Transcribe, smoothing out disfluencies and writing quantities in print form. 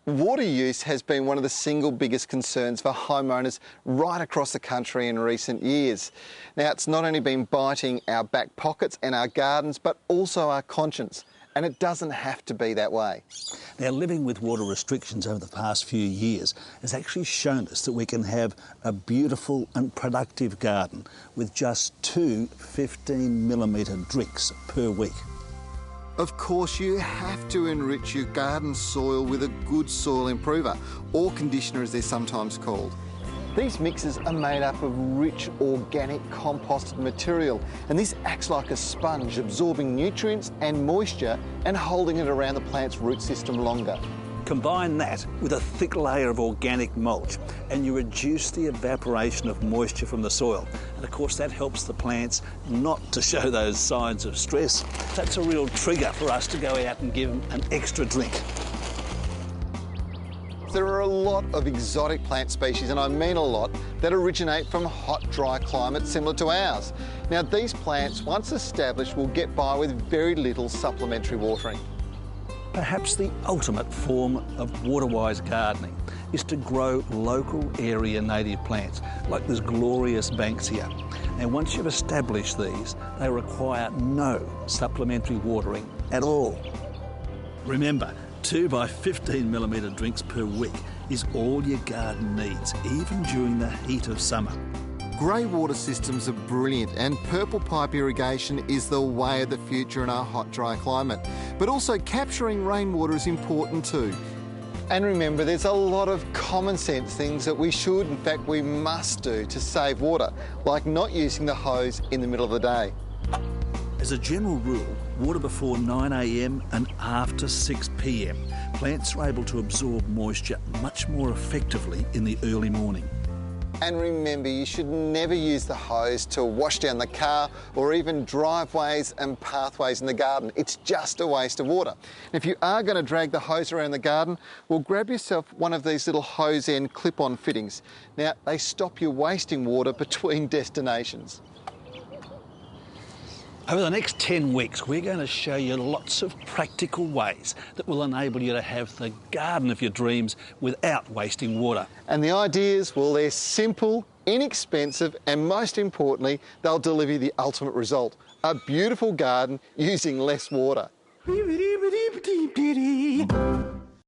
Water use has been one of the single biggest concerns for homeowners right across the country in recent years. Now, it's not only been biting our back pockets and our gardens, but also our conscience. And it doesn't have to be that way. Now, living with water restrictions over the past few years has actually shown us that we can have a beautiful and productive garden with just 2 15mm drinks per week. Of course, you have to enrich your garden soil with a good soil improver, or conditioner as they're sometimes called. These mixes are made up of rich organic composted material, and this acts like a sponge, absorbing nutrients and moisture and holding it around the plant's root system longer. Combine that with a thick layer of organic mulch and you reduce the evaporation of moisture from the soil. And of course that helps the plants not to show those signs of stress. That's a real trigger for us to go out and give them an extra drink. There are a lot of exotic plant species, and I mean a lot, that originate from hot, dry climates similar to ours. Now, these plants, once established, will get by with very little supplementary watering. Perhaps the ultimate form of Waterwise gardening is to grow local area native plants, like this glorious Banksia. And once you've established these, they require no supplementary watering at all. Remember, 2 by 15mm drinks per week is all your garden needs, even during the heat of summer. Grey water systems are brilliant, and purple pipe irrigation is the way of the future in our hot, dry climate. But also capturing rainwater is important too. And remember, there's a lot of common sense things that we should, in fact we must do to save water, like not using the hose in the middle of the day. As a general rule, water before 9 a.m. and after 6 p.m. Plants are able to absorb moisture much more effectively in the early morning. And remember, you should never use the hose to wash down the car or even driveways and pathways in the garden. It's just a waste of water. And if you are going to drag the hose around the garden, well, grab yourself one of these little hose end clip-on fittings. Now, they stop you wasting water between destinations. Over the next 10 weeks, we're going to show you lots of practical ways that will enable you to have the garden of your dreams without wasting water. And the ideas, well, they're simple, inexpensive, and most importantly, they'll deliver you the ultimate result: a beautiful garden using less water.